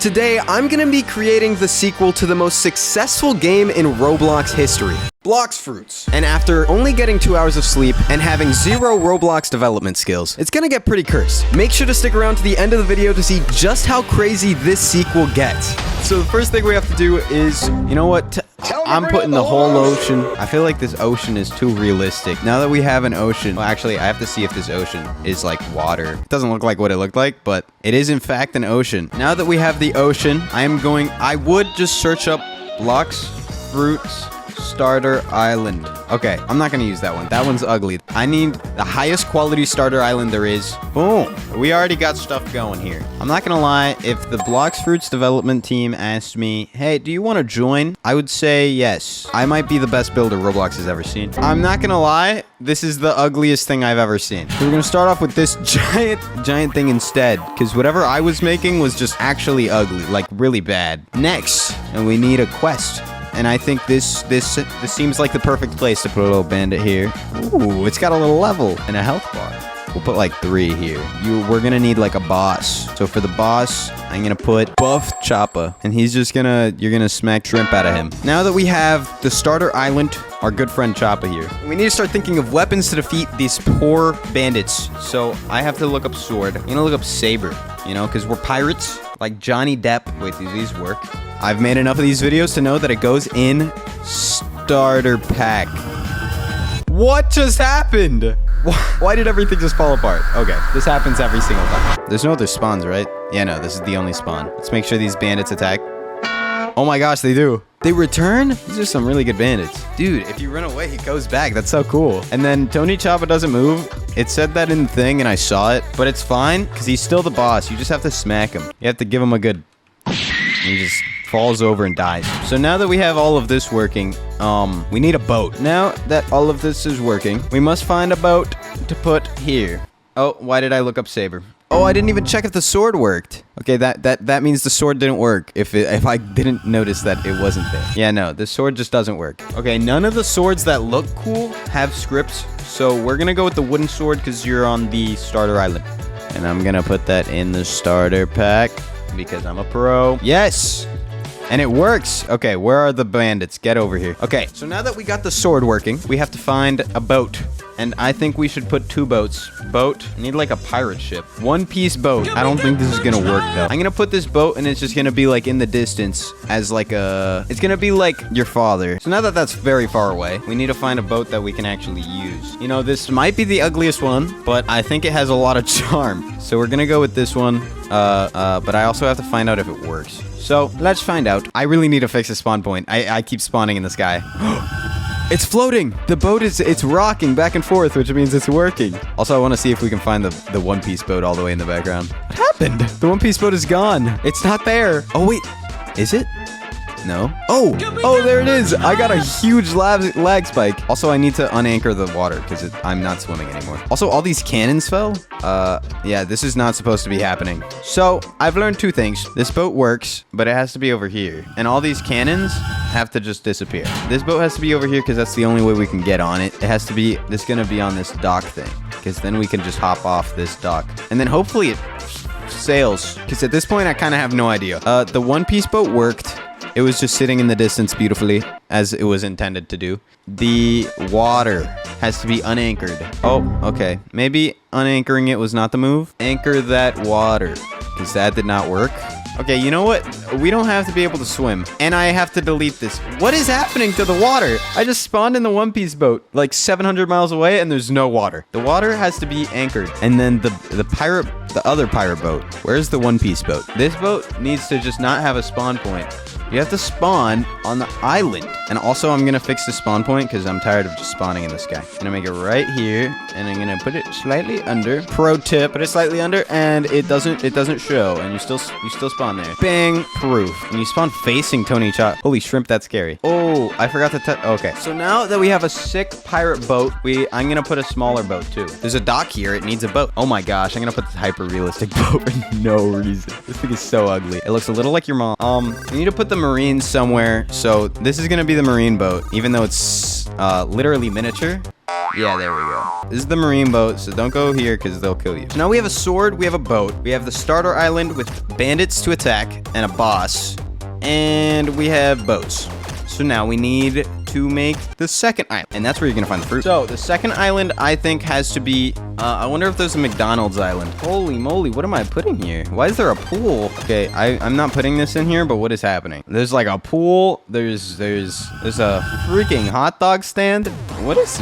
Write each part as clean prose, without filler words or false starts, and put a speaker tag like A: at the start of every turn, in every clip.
A: Today, I'm gonna be creating the sequel to the most successful game in Roblox history, Blox Fruits. And after only getting 2 hours of sleep and having 0 Roblox development skills, it's gonna get pretty cursed. Make sure to stick around to the end of the video to see just how crazy this sequel gets. So the first thing we have to do is, you know what? I'm putting the whole ocean. I feel like this ocean is too realistic. Now that we have an ocean, well, actually, I have to see if this ocean is like water. It doesn't look like what it looked like, but it is in fact an ocean. Now that we have the ocean, I would just search up Blox Fruits Starter Island. Okay, I'm not gonna use that one. That one's ugly. I need the highest quality starter island there is. Boom. We already got stuff going here. I'm not gonna lie, if the Blox Fruits development team asked me, hey, do you want to join? I would say yes. I might be the best builder Roblox has ever seen. I'm not gonna lie, this is the ugliest thing I've ever seen. So we're gonna start off with this giant thing instead, because whatever I was making was just actually ugly, like really bad. Next, and we need a quest. And I think this seems like the perfect place to put a little bandit here. Ooh, it's got a little level and a health bar. We'll put like 3 here. We're gonna need like a boss. So for the boss, I'm gonna put Buff Choppa. And he's just you're gonna smack shrimp out of him. Now that we have the starter island, our good friend Choppa here, we need to start thinking of weapons to defeat these poor bandits. So I have to look up sword. I'm gonna look up saber, you know, because we're pirates. Like Johnny Depp. Wait, do these work? I've made enough of these videos to know that it goes in starter pack. What just happened? Why did everything just fall apart? Okay, this happens every single time. There's no other spawns, right? Yeah, no, this is the only spawn. Let's make sure these bandits attack. Oh my gosh, they do. They return? These are some really good bandits. Dude, if you run away, he goes back. That's so cool. And then Tony Choppa doesn't move. It said that in the thing, and I saw it. But it's fine, because he's still the boss. You just have to smack him. You have to give him a good... He just falls over and dies. So now that we have all of this working, we need a boat. Now that all of this is working, we must find a boat to put here. Oh, why did I look up saber? Oh, I didn't even check if the sword worked. Okay, that means the sword didn't work if I didn't notice that it wasn't there. Yeah, no, the sword just doesn't work. Okay, none of the swords that look cool have scripts, so we're gonna go with the wooden sword because you're on the starter island. And I'm gonna put that in the starter pack because I'm a pro. Yes! And it works. Okay, where are the bandits? Get over here. Okay, so now that we got the sword working, we have to find a boat. And I think we should put 2 boats. Boat. I need like a pirate ship. 1-piece boat. I don't think this is gonna work though. I'm gonna put this boat and it's just gonna be like in the distance as like a... It's gonna be like your father. So now that that's very far away, we need to find a boat that we can actually use. You know, this might be the ugliest one, but I think it has a lot of charm. So we're gonna go with this one. But I also have to find out if it works. So let's find out. I really need to fix the spawn point. I keep spawning in the sky. It's floating. The boat it's rocking back and forth, which means it's working. Also, I want to see if we can find the 1-piece boat all the way in the background. What happened? The 1-piece boat is gone. It's not there. Oh, wait. Is it? No. Oh, there it is. I got a huge lag spike. Also, I need to unanchor the water because I'm not swimming anymore. Also, all these cannons fell. Yeah, this is not supposed to be happening. So I've learned 2 things. This boat works, but it has to be over here. And all these cannons have to just disappear. This boat has to be over here because that's the only way we can get on it. It has to be, this is going to be on this dock thing because then we can just hop off this dock. And then hopefully it sails because at this point, I kind of have no idea. The 1-piece boat worked. It was just sitting in the distance beautifully, as it was intended to do. The water has to be unanchored. Oh, okay. Maybe unanchoring it was not the move. Anchor that water, because that did not work. Okay, you know what? We don't have to be able to swim, and I have to delete this. What is happening to the water? I just spawned in the 1-piece boat, like 700 miles away, and there's no water. The water has to be anchored, and then the other pirate boat. Where's the 1-piece boat? This boat needs to just not have a spawn point. You have to spawn on the island. And also, I'm going to fix the spawn point because I'm tired of just spawning in the sky. I'm going to make it right here, and I'm going to put it slightly under. Pro tip, put it slightly under, and it doesn't show, and you still spawn there. Bang, proof. And you spawn facing Tony Choppa. Holy shrimp, that's scary. Oh, I forgot to okay. So now that we have a sick pirate boat, I'm going to put a smaller boat too. There's a dock here. It needs a boat. Oh my gosh, I'm going to put this hyper-realistic boat for no reason. This thing is so ugly. It looks a little like your mom. We need to put the marines somewhere. So this is going to be the marine boat, even though it's literally miniature. Yeah, there we go. This is the marine boat, so don't go here because they'll kill you. So now we have a sword, we have a boat, we have the starter island with bandits to attack and a boss, and we have boats. So now we need to make the second island, and that's where you're gonna find the fruit. So the second island, I think, has to be, I wonder if there's a McDonald's island. Holy moly, what am I putting here? Why is there a pool? Okay, I'm not putting this in here, but what is happening? There's like a pool, there's a freaking hot dog stand. What is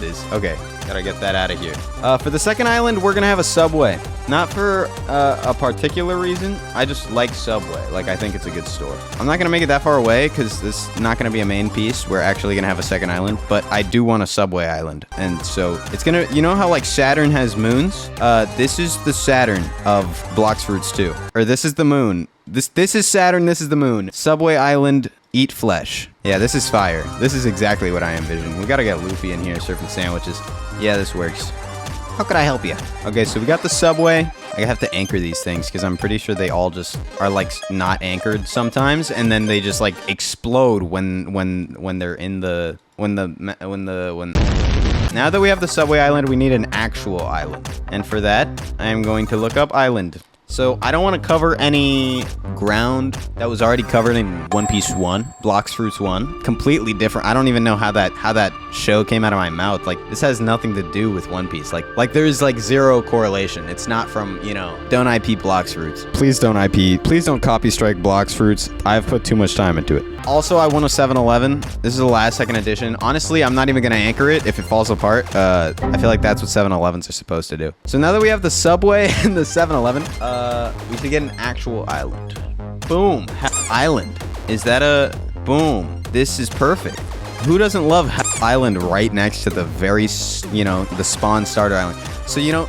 A: this? Okay, gotta get that out of here. For the second island, we're gonna have a Subway. Not for a particular reason, I just like Subway. Like, I think it's a good store. I'm not gonna make it that far away, because this is not gonna be a main piece. We're actually gonna have a second island, but I do want a Subway island. And so, it's gonna, you know how like Saturn has moons? This is the Saturn of Blox Fruits 2. Or this is the moon. This is Saturn, this is the moon. Subway island, eat flesh. Yeah, this is fire. This is exactly what I envisioned. We gotta get Luffy in here surfing sandwiches. Yeah, this works. How could I help you? Okay, so we got the Subway. I have to anchor these things because I'm pretty sure they all just are like not anchored sometimes, and then they just like explode when they're in the when. Now that we have the Subway island, we need an actual island, and for that, I am going to look up island. So I don't want to cover any ground that was already covered in One Piece 1, Blox Fruits 1. Completely different. I don't even know how that show came out of my mouth. Like, this has nothing to do with One Piece. Like there's like zero correlation. It's not from, you know, don't IP Blox Fruits. Please don't IP. Please don't copy strike Blox Fruits. I've put too much time into it. Also, I want a 7-Eleven. This is the last second edition. Honestly, I'm not even going to anchor it if it falls apart. I feel like that's what 7-Elevens are supposed to do. So now that we have the Subway and the 7-Eleven, we should get an actual island. Boom. Island. Is that a... Boom. This is perfect. Who doesn't love island right next to the very, you know, the spawn starter island? So, you know,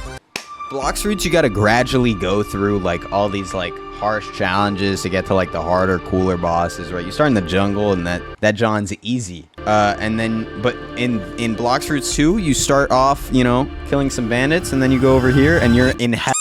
A: Blox Fruits, you got to gradually go through, like, all these, like, harsh challenges to get to, like, the harder, cooler bosses, right? You start in the jungle, and that John's easy. And then, but in Blox Fruits 2, you start off, you know, killing some bandits, and then you go over here, and you're in hell.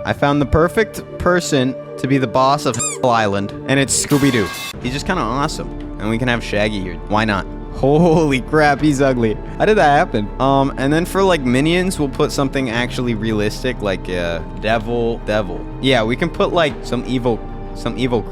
A: I found the perfect person to be the boss of Hell Island, and it's Scooby-Doo. He's just kind of awesome, and we can have Shaggy here. Why not? Holy crap, he's ugly. How did that happen? And then for like minions, we'll put something actually realistic, like devil. Yeah, we can put like some evil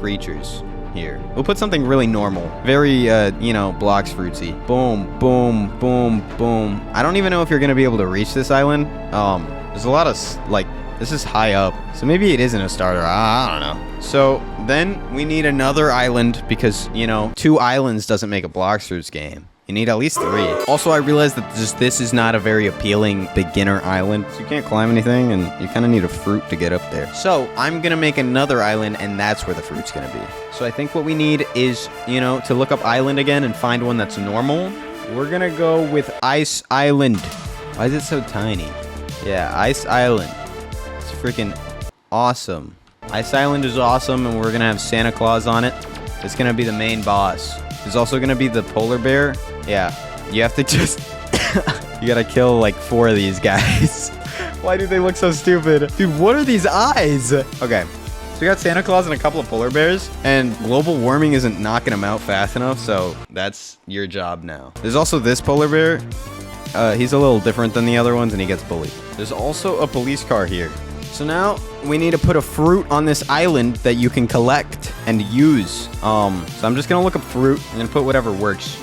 A: creatures here. We'll put something really normal, very you know, Blox Fruitsy. Boom, boom, boom, boom. I don't even know if you're gonna be able to reach this island. There's a lot of like. This is high up, so maybe it isn't a starter. I don't know. So then we need another island because, you know, 2 islands doesn't make a Blox Fruits game. You need at least 3. Also, I realized that this is not a very appealing beginner island. So you can't climb anything, and you kind of need a fruit to get up there. So I'm going to make another island, and that's where the fruit's going to be. So I think what we need is, you know, to look up island again and find one that's normal. We're going to go with Ice Island. Why is it so tiny? Yeah, Ice Island. Freaking awesome. Ice Island is awesome, and we're gonna have Santa Claus on it. It's gonna be the main boss. There's also gonna be the polar bear. Yeah, you have to just you gotta kill like 4 of these guys. Why do they look so stupid? Dude, what are these eyes? Okay, so we got Santa Claus and a couple of polar bears, and global warming isn't knocking them out fast enough, so that's your job now. There's also this polar bear. He's a little different than the other ones, and he gets bullied. There's also a police car here. So now we need to put a fruit on this island that you can collect and use. So I'm just gonna look up fruit and then put whatever works.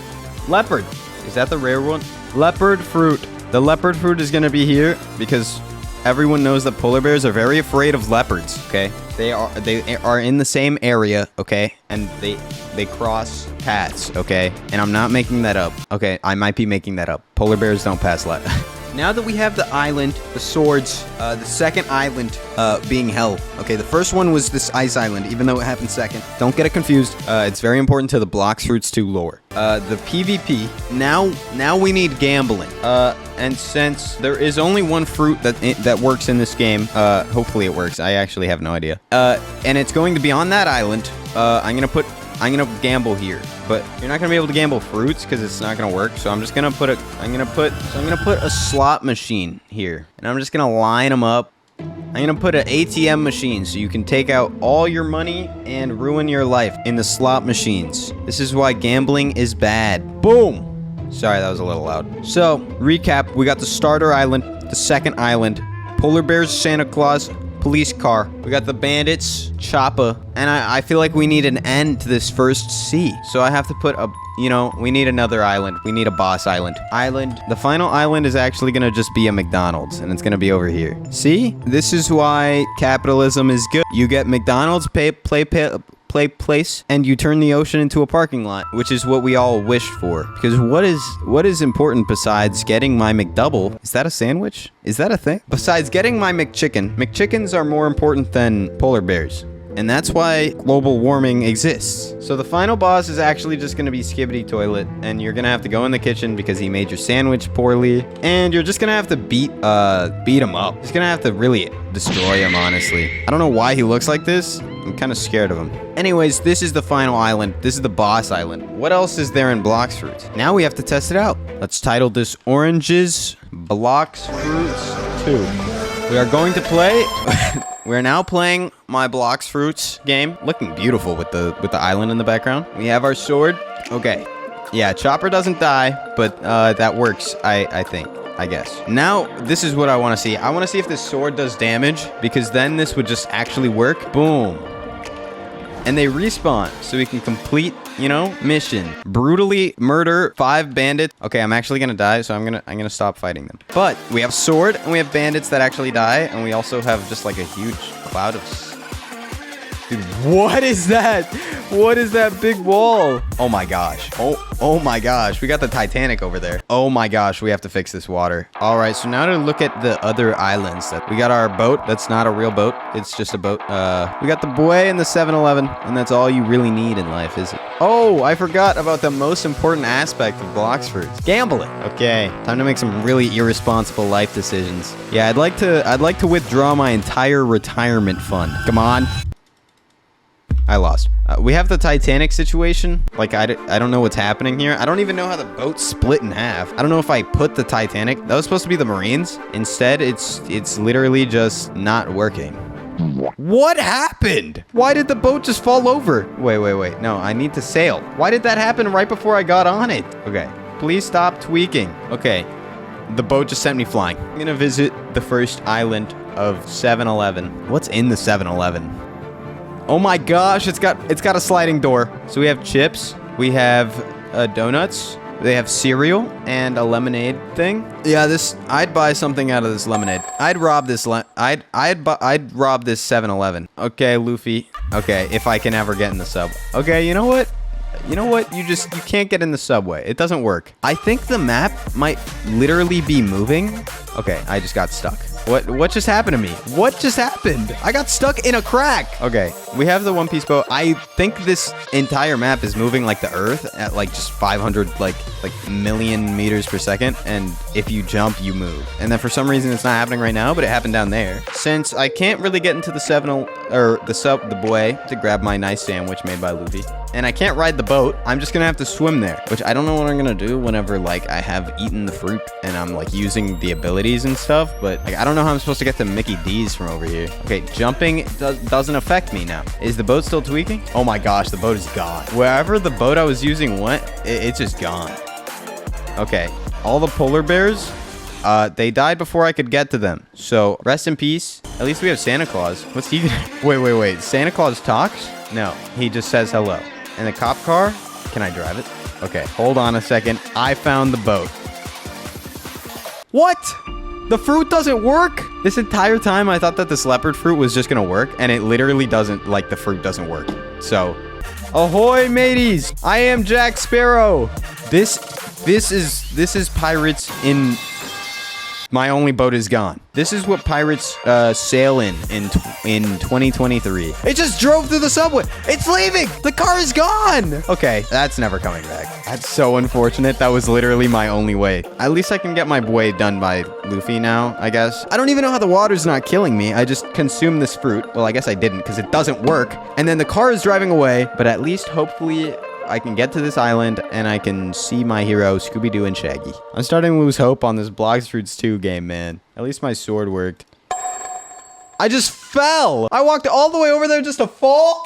A: Leopard. Is that the rare one? Leopard fruit. The leopard fruit is gonna be here because everyone knows that polar bears are very afraid of leopards, okay? They are in the same area, okay? And they cross paths, okay? And I'm not making that up. Okay, I might be making that up. Polar bears don't pass Now that we have the island, the swords, the second island being hell. Okay, the first one was this ice island, even though it happened second. Don't get it confused. It's very important to the Blox Fruits 2 lore. The PvP, now we need gambling. And since there is only one fruit that works in this game, hopefully it works. I actually have no idea. And it's going to be on that island. I'm gonna gamble here, but you're not gonna be able to gamble fruits because it's not gonna work. So I'm just gonna put a slot machine here, and I'm just gonna line them up. I'm gonna put an ATM machine so you can take out all your money and ruin your life in the slot machines. This is why gambling is bad. Boom. Sorry, that was a little loud. So, recap. We got the starter island, the second island, polar bears, Santa Claus, police car. We got the bandits, Choppa, and I feel like we need an end to this first sea. So I have to put a, you know, we need another island. We need a boss island. The final island is actually gonna just be a McDonald's, and it's gonna be over here. See? This is why capitalism is good. You get McDonald's, place, and you turn the ocean into a parking lot, which is what we all wish for. Because what is important besides getting my McDouble? Is that a sandwich? Is that a thing? Besides getting my McChicken, McChickens are more important than polar bears. And that's why global warming exists. So the final boss is actually just gonna be Skibbity Toilet, and you're gonna have to go in the kitchen because he made your sandwich poorly, and you're just gonna have to beat him up. Just gonna have to really destroy him, honestly. I don't know why he looks like this. I'm kind of scared of him. Anyways, this is the final island. This is the boss island. What else is there in Blox Fruits? Now we have to test it out. Let's title this Oranges Blox Fruits 2. We are going to play... We're now playing my Blox Fruits game. Looking beautiful with the island in the background. We have our sword. Okay. Yeah, Chopper doesn't die, but that works, I think. I guess. Now, this is what I want to see. I want to see if this sword does damage, because then this would just actually work. Boom. And they respawn, so we can complete, you know, mission. Brutally murder 5 bandits. Okay, I'm actually gonna die, so I'm gonna stop fighting them. But we have sword, and we have bandits that actually die, and we also have just like a huge cloud of... Dude, what is that? What is that big wall? Oh my gosh. Oh my gosh. We got the Titanic over there. Oh my gosh. We have to fix this water. All right. So now to look at the other islands. We got our boat. That's not a real boat. It's just a boat. We got the buoy and the 7-Eleven. And that's all you really need in life, is it? Oh, I forgot about the most important aspect of Blox Fruits. Gambling. Okay. Time to make some really irresponsible life decisions. Yeah, I'd like to withdraw my entire retirement fund. Come on. I lost. We have the Titanic situation. Like, I don't know what's happening here. I don't even know how the boat split in half. I don't know if I put the Titanic... That was supposed to be the Marines. Instead, it's literally just not working. What happened? Why did the boat just fall over? Wait. No, I need to sail. Why did that happen right before I got on it? Okay. Please stop tweaking. Okay. The boat just sent me flying. I'm gonna visit the first island of 7-Eleven. What's in the 7-Eleven? Oh my gosh, it's got a sliding door. So we have chips, we have donuts, they have cereal, and a lemonade thing. Yeah, I'd buy something out of this lemonade. I'd rob this I'd rob this 7-Eleven. Okay, Luffy. Okay, if I can ever get in the sub. Okay, you know what? You can't get in the subway. It doesn't work. I think the map might literally be moving. Okay, I just got stuck. What just happened to me? What just happened? I got stuck in a crack. Okay, we have the One Piece boat. I think this entire map is moving like the Earth at like just 500 like million meters per second. And if you jump, you move. And then for some reason, it's not happening right now, but it happened down there. Since I can't really get into the buoy to grab my nice sandwich made by Luffy, and I can't ride the boat, I'm just gonna have to swim there, which I don't know what I'm gonna do whenever like I have eaten the fruit and I'm like using the abilities and stuff, but like I don't know how I'm supposed to get to Mickey D's from over here. Okay, jumping doesn't affect me now. Is the boat still tweaking? Oh my gosh, the boat is gone. Wherever the boat I was using went, it's just gone. Okay, all the polar bears, they died before I could get to them. So rest in peace. At least we have Santa Claus. What's he gonna... Wait. Santa Claus talks? No, he just says hello. And the cop car? Can I drive it? Okay, hold on a second. I found the boat. What? The fruit doesn't work? This entire time I thought that this leopard fruit was just gonna work, and it literally doesn't, like the fruit doesn't work. So, ahoy mateys! I am Jack Sparrow. This is pirates in... My only boat is gone. This is what pirates sail in 2023. It just drove through the subway. It's leaving. The car is gone. Okay, that's never coming back. That's so unfortunate. That was literally my only way. At least I can get my buoy done by Luffy now, I guess. I don't even know how the water's not killing me. I just consumed this fruit. Well, I guess I didn't because it doesn't work. And then the car is driving away. But at least hopefully... I can get to this island, and I can see my hero, Scooby-Doo and Shaggy. I'm starting to lose hope on this Blox Fruits 2 game, man. At least my sword worked. I just fell! I walked all the way over there just to fall?